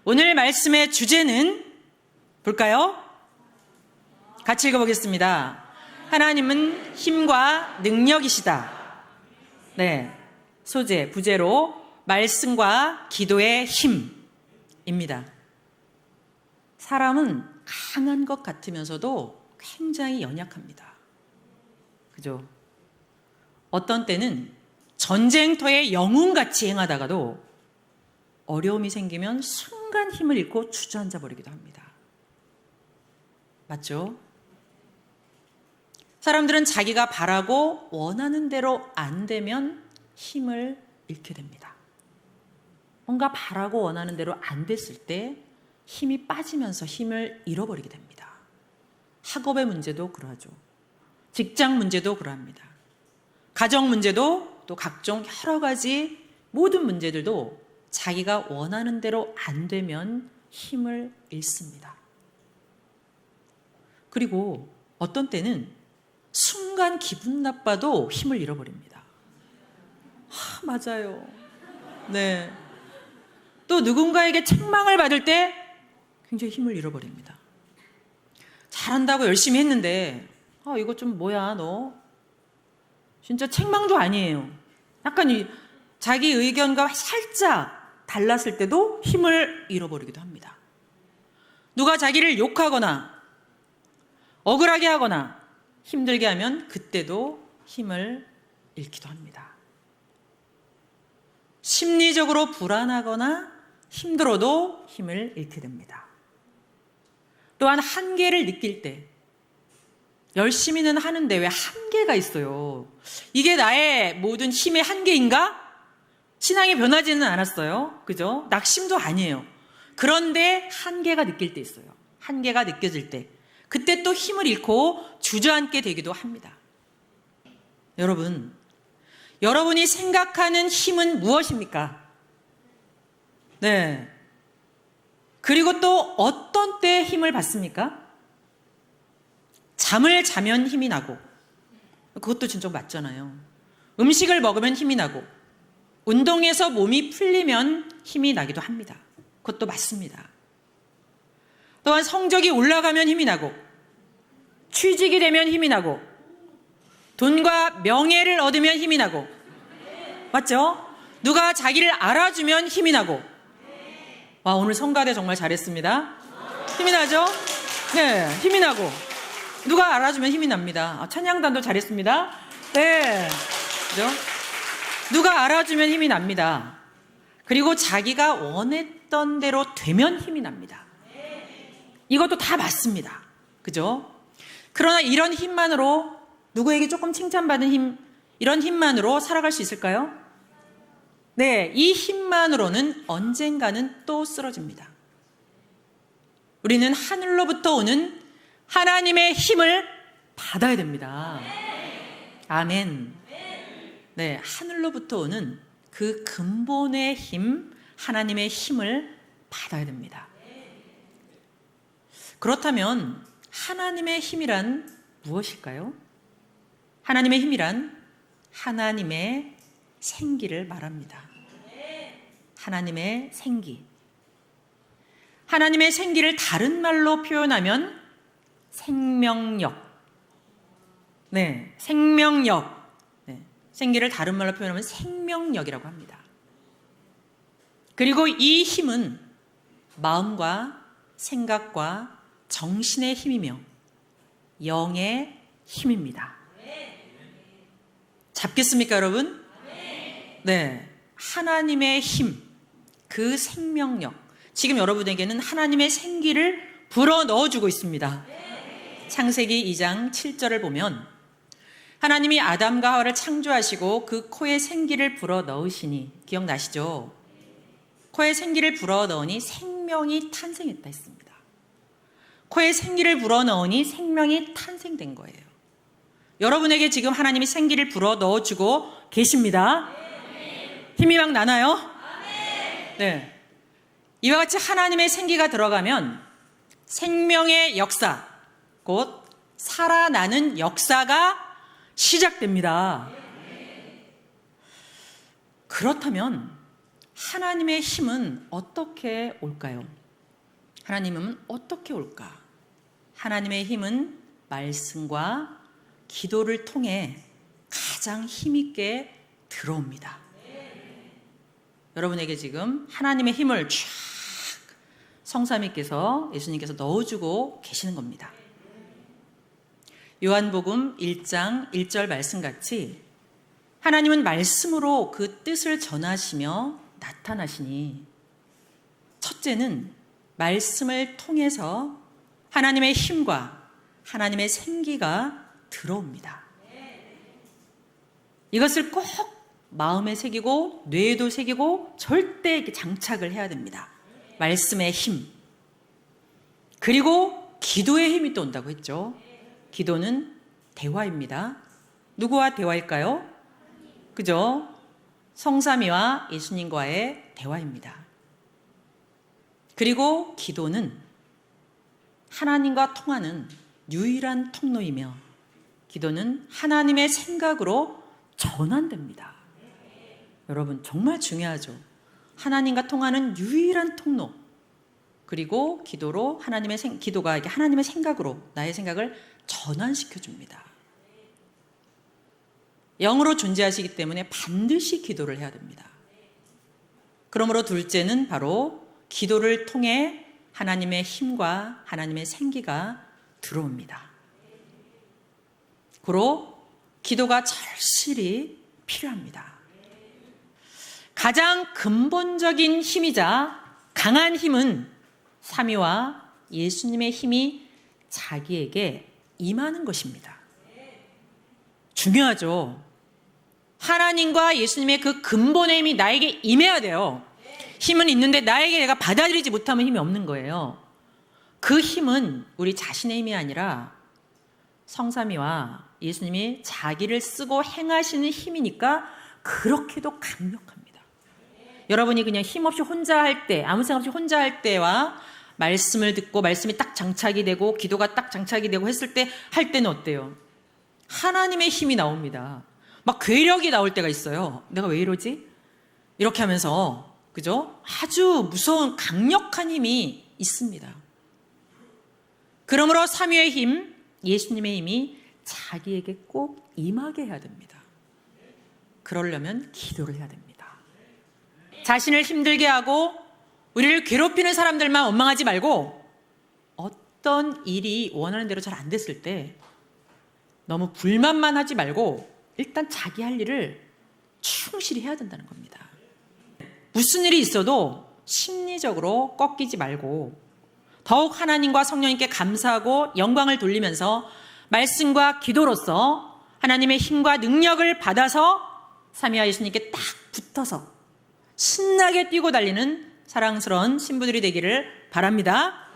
오늘 말씀의 주제는 볼까요? 같이 읽어보겠습니다. 하나님은 힘과 능력이시다. 네, 소재, 부제로 말씀과 기도의 힘입니다. 사람은 강한 것 같으면서도 굉장히 연약합니다. 그죠? 어떤 때는 전쟁터에 영웅같이 행하다가도 어려움이 생기면 순간 힘을 잃고 주저앉아 버리기도 합니다. 맞죠? 사람들은 자기가 바라고 원하는 대로 안 되면 힘을 잃게 됩니다. 뭔가 바라고 원하는 대로 안 됐을 때 힘이 빠지면서 힘을 잃어버리게 됩니다. 학업의 문제도 그러하죠. 직장 문제도 그러합니다. 가정 문제도 또 각종 여러 가지 모든 문제들도 자기가 원하는 대로 안 되면 힘을 잃습니다. 그리고 어떤 때는 순간 기분 나빠도 힘을 잃어버립니다. 맞아요. 네. 또 누군가에게 책망을 받을 때 굉장히 힘을 잃어버립니다. 잘한다고 열심히 했는데 이거 좀 뭐야 너 진짜 책망도 아니에요. 약간 자기 의견과 살짝 달랐을 때도 힘을 잃어버리기도 합니다. 누가 자기를 욕하거나 억울하게 하거나 힘들게 하면 그때도 힘을 잃기도 합니다. 심리적으로 불안하거나 힘들어도 힘을 잃게 됩니다. 또한 한계를 느낄 때 열심히는 하는데 왜 한계가 있어요? 이게 나의 모든 힘의 한계인가? 신앙이 변하지는 않았어요. 그죠? 낙심도 아니에요. 그런데 한계가 느낄 때 있어요. 한계가 느껴질 때. 그때 또 힘을 잃고 주저앉게 되기도 합니다. 여러분, 여러분이 생각하는 힘은 무엇입니까? 네. 그리고 또 어떤 때 힘을 받습니까? 잠을 자면 힘이 나고, 그것도 진짜 맞잖아요. 음식을 먹으면 힘이 나고, 운동해서 몸이 풀리면 힘이 나기도 합니다. 그것도 맞습니다. 또한 성적이 올라가면 힘이 나고, 취직이 되면 힘이 나고, 돈과 명예를 얻으면 힘이 나고, 맞죠? 누가 자기를 알아주면 힘이 나고. 와, 오늘 성가대 정말 잘했습니다. 힘이 나죠? 네, 힘이 나고. 누가 알아주면 힘이 납니다. 찬양단도 잘했습니다. 네, 그죠? 누가 알아주면 힘이 납니다. 그리고 자기가 원했던 대로 되면 힘이 납니다. 이것도 다 맞습니다. 그죠? 그러나 이런 힘만으로 누구에게 조금 칭찬받은 힘, 이런 힘만으로 살아갈 수 있을까요? 네, 이 힘만으로는 언젠가는 또 쓰러집니다. 우리는 하늘로부터 오는 하나님의 힘을 받아야 됩니다. 아멘. 네, 하늘로부터 오는 그 근본의 힘, 하나님의 힘을 받아야 됩니다. 그렇다면 하나님의 힘이란 무엇일까요? 하나님의 힘이란 하나님의 생기를 말합니다. 하나님의 생기. 하나님의 생기를 다른 말로 표현하면 생명력. 네, 생명력. 네, 생기를 다른 말로 표현하면 생명력이라고 합니다. 그리고 이 힘은 마음과 생각과 정신의 힘이며 영의 힘입니다. 잡겠습니까, 여러분? 네, 하나님의 힘, 그 생명력. 지금 여러분에게는 하나님의 생기를 불어 넣어주고 있습니다. 창세기 2장 7절을 보면 하나님이 아담과 하와를 창조하시고 그 코에 생기를 불어 넣으시니, 기억나시죠? 코에 생기를 불어 넣으니 생명이 탄생했다 했습니다. 코에 생기를 불어 넣으니 생명이 탄생된 거예요. 여러분에게 지금 하나님이 생기를 불어 넣어주고 계십니다. 힘이 막 나나요? 네. 이와 같이 하나님의 생기가 들어가면 생명의 역사, 곧 살아나는 역사가 시작됩니다. 그렇다면 하나님의 힘은 어떻게 올까요? 하나님은 어떻게 올까? 하나님의 힘은 말씀과 기도를 통해 가장 힘있게 들어옵니다. 여러분에게 지금 하나님의 힘을 쫙 성삼위께서 예수님께서 넣어주고 계시는 겁니다. 요한복음 1장 1절 말씀같이 하나님은 말씀으로 그 뜻을 전하시며 나타나시니 첫째는 말씀을 통해서 하나님의 힘과 하나님의 생기가 들어옵니다. 이것을 꼭 마음에 새기고 뇌에도 새기고 절대 이렇게 장착을 해야 됩니다. 말씀의 힘. 그리고 기도의 힘이 또 온다고 했죠. 기도는 대화입니다. 누구와 대화일까요? 그죠? 성삼위와 예수님과의 대화입니다. 그리고 기도는 하나님과 통하는 유일한 통로이며 기도는 하나님의 생각으로 전환됩니다. 여러분 정말 중요하죠. 하나님과 통하는 유일한 통로. 그리고 기도로 기도가 이게 하나님의 생각으로 나의 생각을 전환시켜 줍니다. 영으로 존재하시기 때문에 반드시 기도를 해야 됩니다. 그러므로 둘째는 바로 기도를 통해 하나님의 힘과 하나님의 생기가 들어옵니다. 고로 기도가 절실히 필요합니다. 가장 근본적인 힘이자 강한 힘은 삼위와 예수님의 힘이 자기에게 임하는 것입니다. 중요하죠. 하나님과 예수님의 그 근본의 힘이 나에게 임해야 돼요. 힘은 있는데 나에게 내가 받아들이지 못하면 힘이 없는 거예요. 그 힘은 우리 자신의 힘이 아니라 성삼위와 예수님이 자기를 쓰고 행하시는 힘이니까 그렇게도 강력합니다. 여러분이 그냥 힘없이 혼자 할 때, 아무 생각 없이 혼자 할 때와 말씀을 듣고 말씀이 딱 장착이 되고 기도가 딱 장착이 되고 했을 때 할 때는 어때요? 하나님의 힘이 나옵니다. 막 괴력이 나올 때가 있어요. 내가 왜 이러지? 이렇게 하면서 그죠? 아주 무서운 강력한 힘이 있습니다. 그러므로 삼위의 힘, 예수님의 힘이 자기에게 꼭 임하게 해야 됩니다. 그러려면 기도를 해야 됩니다. 자신을 힘들게 하고 우리를 괴롭히는 사람들만 원망하지 말고 어떤 일이 원하는 대로 잘 안 됐을 때 너무 불만만 하지 말고 일단 자기 할 일을 충실히 해야 된다는 겁니다. 무슨 일이 있어도 심리적으로 꺾이지 말고 더욱 하나님과 성령님께 감사하고 영광을 돌리면서 말씀과 기도로서 하나님의 힘과 능력을 받아서 삼위와 예수님께 딱 붙어서 신나게 뛰고 달리는 사랑스러운 신부들이 되기를 바랍니다.